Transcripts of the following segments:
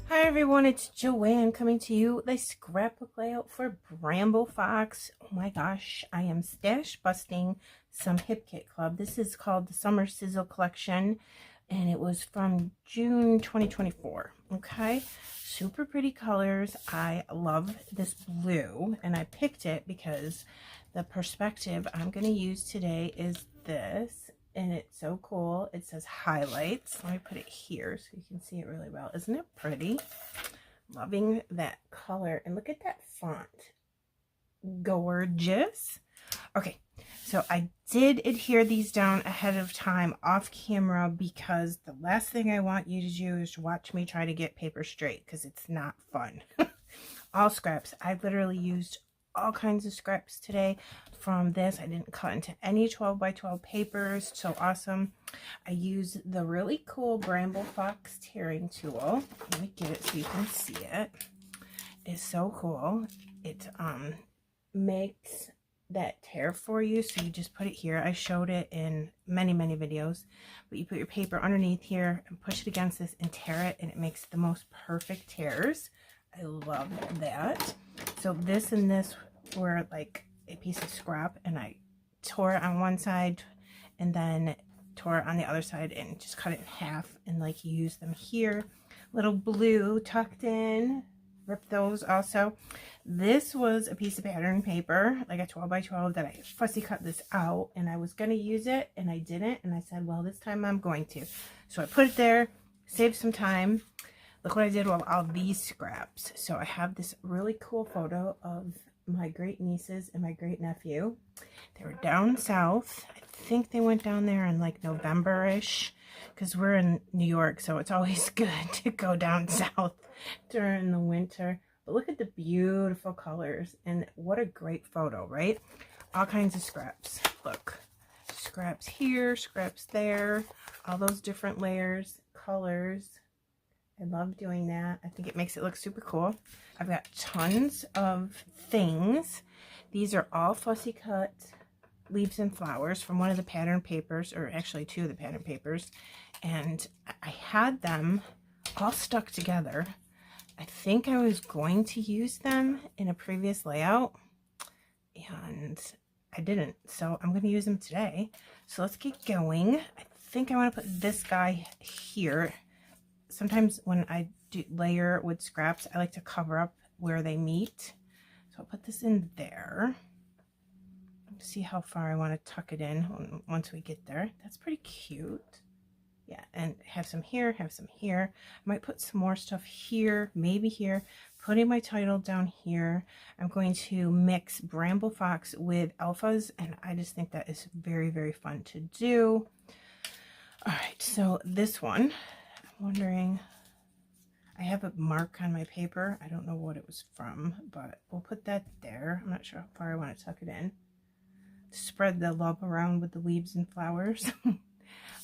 Hi everyone, it's Joanne coming to you with a scrapbook layout for Bramble Fox. Oh my gosh, I am stash busting some Hip Kit Club. This is called the Summer Sizzle collection, and it was from June 2024. Okay, super pretty colors. I love this blue, and I picked it because the perspective I'm going to use today is this. And it's so cool. It says highlights. Let me put it here so you can see it really well. Isn't it pretty? Loving that color. And look at that font. Gorgeous. Okay, so I did adhere these down ahead of time off camera because the last thing I want you to do is watch me try to get paper straight, because it's not fun. All scraps. I literally used all kinds of scraps today from this. I didn't cut into any 12 by 12 papers. So awesome. I used the really cool Bramble Fox tearing tool. Let me get it so you can see it. It's so cool. It makes that tear for you, so you just put it here. I showed it in many videos, but you put your paper underneath here and push it against this and tear it, and it makes the most perfect tears. I love that. So this and this were like a piece of scrap, and I tore it on one side and then tore it on the other side and just cut it in half and like use them here. Little blue tucked in, rip those also. This was a piece of pattern paper, like a 12 by 12 that I fussy cut this out, and I was going to use it and I didn't, and I said, well, this time I'm going to. So I put it there, saved some time. Look what I did with all these scraps. So I have this really cool photo of my great nieces and my great nephew. They were down south. I think they went down there in like November-ish, because we're in New York, so it's always good to go down south during the winter. But look at the beautiful colors, and what a great photo, right? All kinds of scraps. Look, scraps here, scraps there, all those different layers, colors. I love doing that. I think it makes it look super cool. I've got tons of things. These are all fussy cut leaves and flowers from one of the pattern papers, or actually two of the pattern papers. And I had them all stuck together. I think I was going to use them in a previous layout, and I didn't. So I'm going to use them today. So let's get going. I think I want to put this guy here. Sometimes when I do layer with scraps, I like to cover up where they meet. So I'll put this in there. See how far I want to tuck it in once we get there. That's pretty cute. Yeah, and have some here, have some here. I might put some more stuff here, maybe here. Putting my title down here. I'm going to mix Bramble Fox with alphas, and I just think that is very fun to do. All right, so this one, I'm wondering, I have a mark on my paper. I don't know what it was from, but we'll put that there. I'm not sure how far I want to tuck it in. Spread the love around with the leaves and flowers.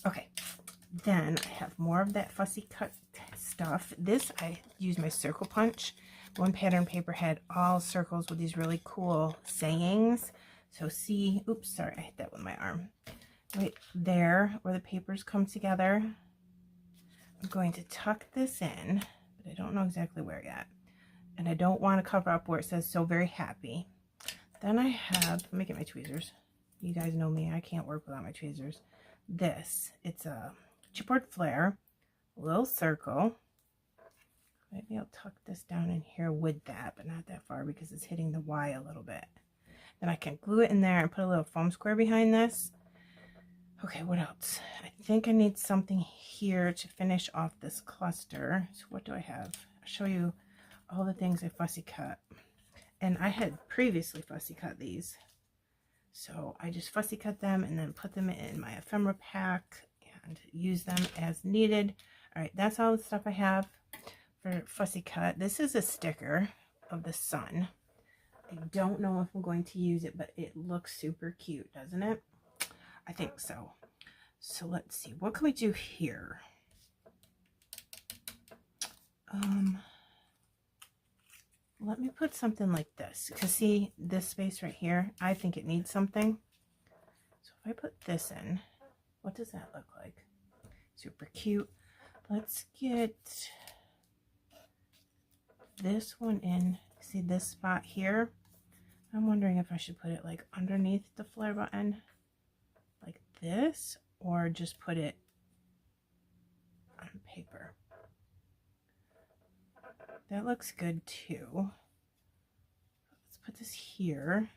Okay, then I have more of that fussy cut stuff. This, I use my circle punch. One pattern paper had all circles with these really cool sayings. So see, oops, sorry, I hit that with my arm. Right there, where the papers come together. I'm going to tuck this in, but I don't know exactly where yet. And I don't want to cover up where it says so very happy. Then I have, let me get my tweezers. You guys know me, I can't work without my tweezers. This, it's a chipboard flare, little circle. Maybe I'll tuck this down in here with that, but not that far because it's hitting the Y a little bit. Then I can glue it in there and put a little foam square behind this. Okay, what else? I think I need something here to finish off this cluster. So what do I have? I'll show you all the things I fussy cut. And I had previously fussy cut these. So I just fussy cut them and then put them in my ephemera pack and use them as needed. All right, that's all the stuff I have for fussy cut. This is a sticker of the sun. I don't know if I'm going to use it, but it looks super cute, doesn't it? I think so. So let's see, what can we do here? Let me put something like this, because see this space right here, I think it needs something. So if I put this in, what does that look like? Super cute. Let's get this one in. See this spot here? I'm wondering if I should put it like underneath the flare button like this, or just put it on paper. That looks good too. Let's put this here,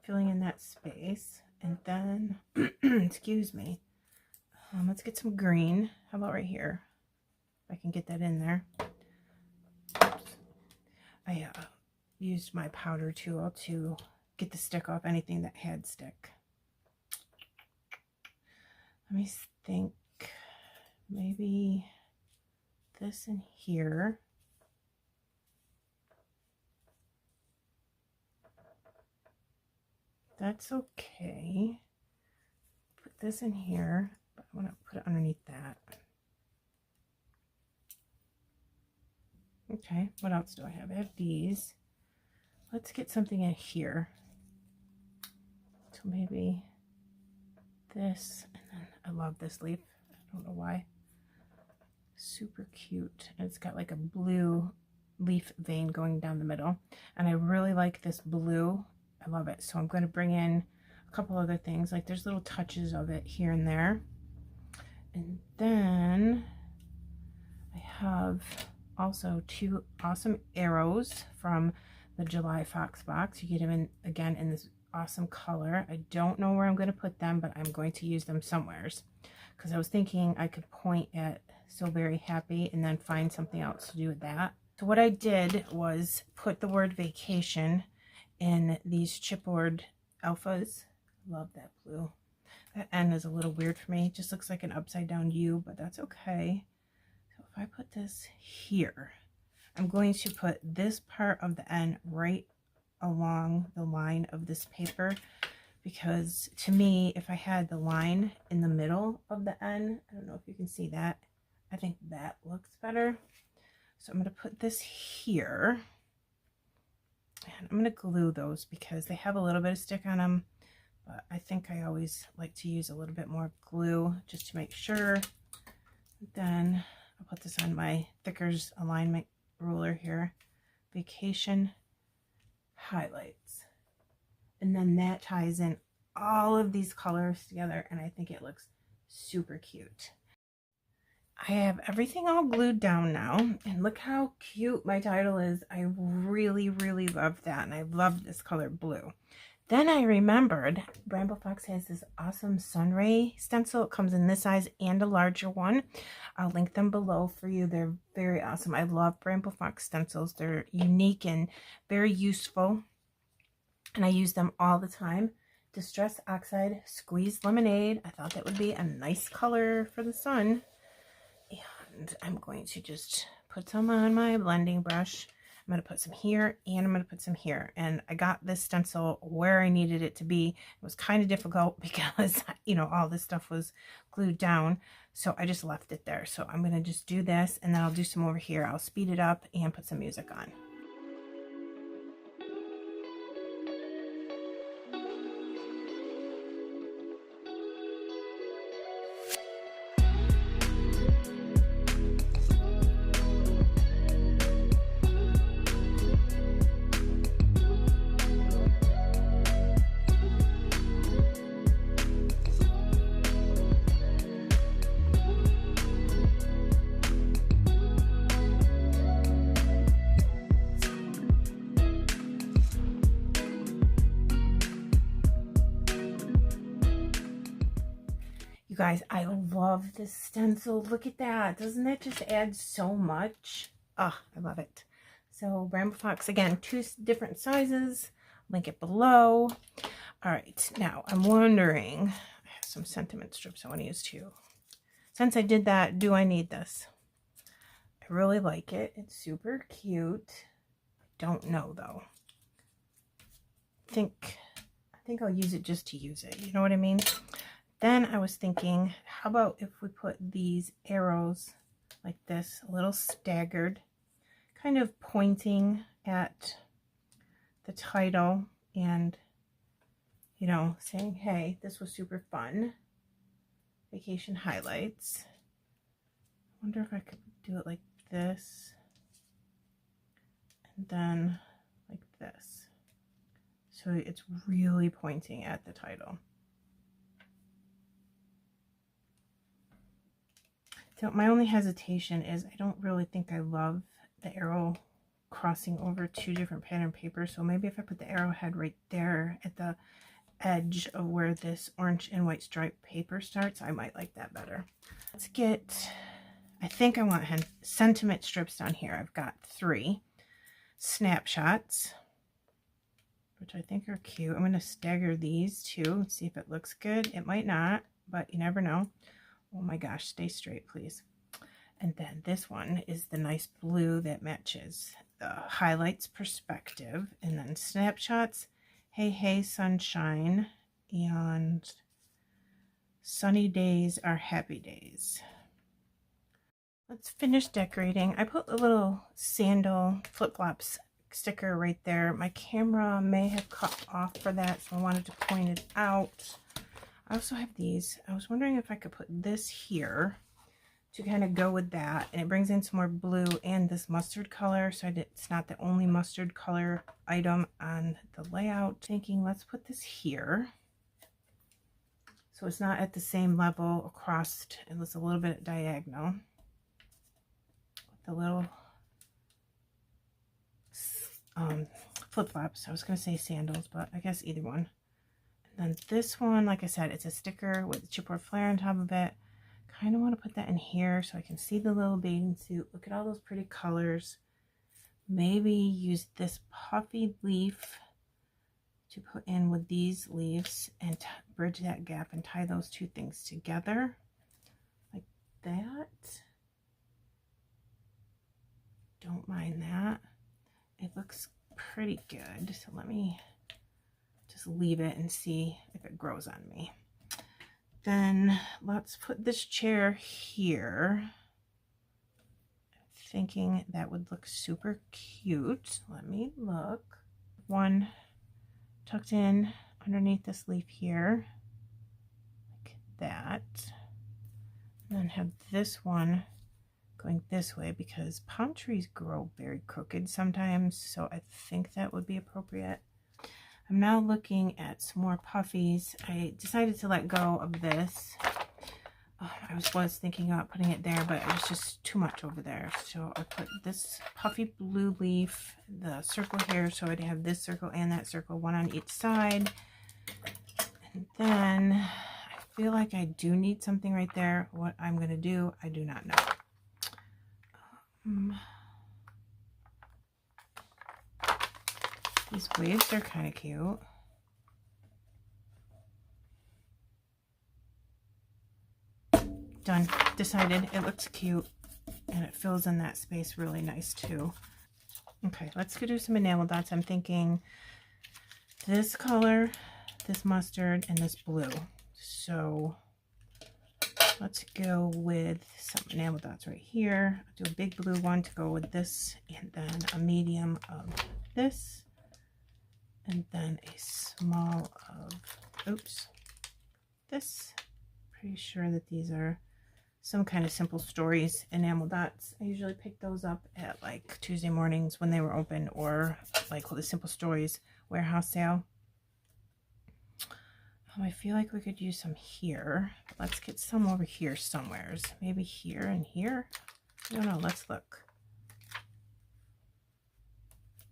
filling in that space. And then, excuse me, let's get some green. How about right here? If I can get that in there. Oops. I used my powder tool to get the stick off anything that had stick. Let me think, maybe this in here. That's okay. Put this in here, but I want to put it underneath that. Okay, what else do I have? I have these. Let's get something in here. So maybe this, and then I love this leaf. I don't know why. Super cute. And it's got like a blue leaf vein going down the middle. And I really like this blue. I love it. So I'm going to bring in a couple other things. Like there's little touches of it here and there. And then I have also 2 awesome arrows from the July Fox box. You get them in, again, in this awesome color. I don't know where I'm going to put them, but I'm going to use them somewheres, because I was thinking I could point at So Very Happy and then find something else to do with that. So what I did was put the word vacation in these chipboard alphas. Love that blue. That N is a little weird for me. It just looks like an upside down U, but that's okay. So if I put this here, I'm going to put this part of the N right along the line of this paper, because to me, if I had the line in the middle of the N, I don't know if you can see that, I think that looks better. So I'm going to put this here, and I'm going to glue those because they have a little bit of stick on them, but I think I always like to use a little bit more glue just to make sure. Then I'll put this on my Thickers alignment ruler here, vacation highlights, and then that ties in all of these colors together, and I think it looks super cute. I have everything all glued down now, and look how cute my title is. I really love that, and I love this color blue. Then I remembered Bramble Fox has this awesome sunray stencil. It comes in this size and a larger one. I'll link them below for you. They're very awesome. I love Bramble Fox stencils. They're unique and very useful, and I use them all the time. Distress Oxide Squeezed Lemonade. I thought that would be a nice color for the sun. And I'm going to just put some on my blending brush. I'm going to put some here, and I'm going to put some here. And I got this stencil where I needed it to be. It was kind of difficult because, you know, all this stuff was glued down. So I just left it there. So I'm going to just do this, and then I'll do some over here. I'll speed it up and put some music on. You guys, I love this stencil. Look at that. Doesn't that just add so much? Oh, I love it. So Bramble Fox, again, 2 different sizes. Link it below. All right, now I'm wondering, I have some sentiment strips I want to use too. Since I did that, do I need this? I really like it. It's super cute. Don't know though. I think I'll use it just to use it. You know what I mean? then I was thinking, how about if we put these arrows like this, a little staggered, kind of pointing at the title and, you know, saying, hey, this was super fun. Vacation highlights. I wonder if I could do it like this and then like this. So it's really pointing at the title. So my only hesitation is I don't really think I love the arrow crossing over two different pattern papers. So maybe if I put the arrowhead right there at the edge of where this orange and white stripe paper starts, I might like that better. Let's get, I think I want sentiment strips down here. I've got 3 snapshots, which I think are cute. I'm going to stagger these too and see if it looks good. It might not, but you never know. Oh my gosh, stay straight, please. And then this one is the nice blue that matches the highlights perspective, and then snapshots, hey, hey, sunshine, and sunny days are happy days. Let's finish decorating. I put a little sandal flip-flops sticker right there. My camera may have cut off for that, so I wanted to point it out. I also have these. I was wondering if I could put this here to kind of go with that, and it brings in some more blue and this mustard color, so it's not the only mustard color item on the layout. Thinking let's put this here so it's not at the same level across, it was a little bit diagonal. The little flip-flops. I was going to say sandals, but I guess either one. And then this one, like I said, it's a sticker with chipboard flare on top of it. Kind of want to put that in here so I can see the little bathing suit. Look at all those pretty colors. Maybe use this puffy leaf to put in with these leaves and bridge that gap and tie those two things together like that. Don't mind that. It looks pretty good. So let me just leave it and see if it grows on me. Then let's put this chair here. Thinking that would look super cute. Let me look. One tucked in underneath this leaf here, like that. And then have this one going this way because palm trees grow very crooked sometimes, so I think that would be appropriate. I'm now looking at some more puffies. I decided to let go of this. I was thinking about putting it there, but it was just too much over there. So I put this puffy blue leaf, the circle here, so I'd have this circle and that circle, one on each side. And then I feel like I do need something right there. What I'm going to do, I do not know. These waves are kind of cute. Done. Decided. It looks cute and it fills in that space really nice too. Okay, let's go do some enamel dots. I'm thinking this color, this mustard, and this blue. So let's go with some enamel dots right here. I'll do a big blue one to go with this, and then a medium of this, and then a small of, oops, this. Pretty sure that these are some kind of Simple Stories enamel dots. I usually pick those up at like Tuesday mornings when they were open, or like with the Simple Stories warehouse sale. I feel like we could use some here. Let's get some over here somewheres. Maybe here and here. I don't know. Let's look.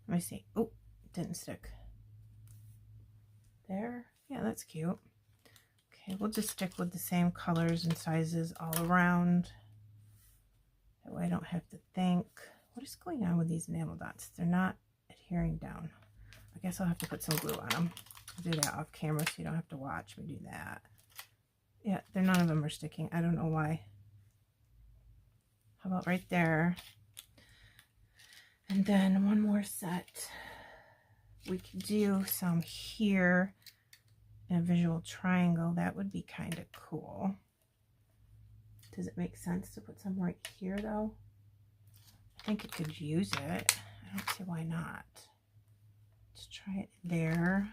Let me see. Oh, didn't stick. There. Yeah, that's cute. Okay, we'll just stick with the same colors and sizes all around. That way I don't have to think. What is going on with these enamel dots? They're not adhering down. I guess I'll have to put some glue on them. I'll do that off camera so you don't have to watch me do that. Yeah, none of them are sticking. I don't know why. How about right there? And then one more set. We could do some here in a visual triangle, that would be kind of cool. Does it make sense to put some right here though? I think it could use it. I don't see why not. Let's try it there.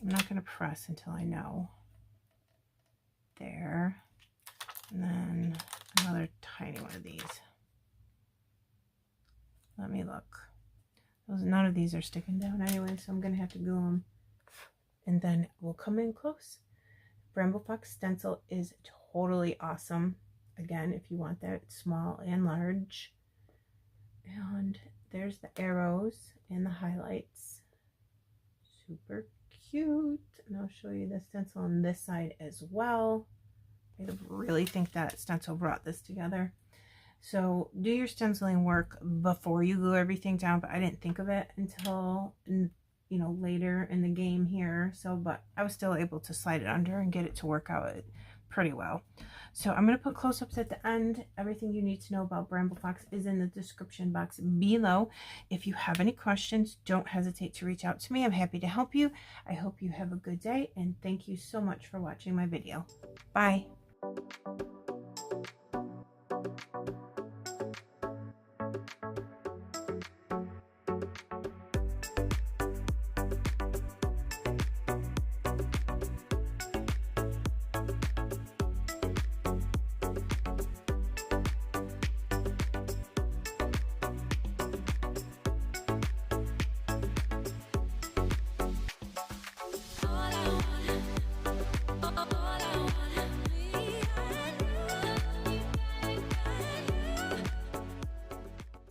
I'm not going to press until I know. There. And then another tiny one of these. Let me look. None of these are sticking down anyway, so I'm going to have to glue them. And then we'll come in close. Bramble Fox stencil is totally awesome. Again, if you want that small and large. And there's the arrows and the highlights. Super cute. And I'll show you the stencil on this side as well. I really think that stencil brought this together. So do your stenciling work before you glue everything down, but I didn't think of it until, you know, later in the game here. So, but I was still able to slide it under and get it to work out pretty well. So I'm going to put close-ups at the end. Everything you need to know about Bramble Fox is in the description box below. If you have any questions, don't hesitate to reach out to me. I'm happy to help you. I hope you have a good day, and thank you so much for watching my video. Bye.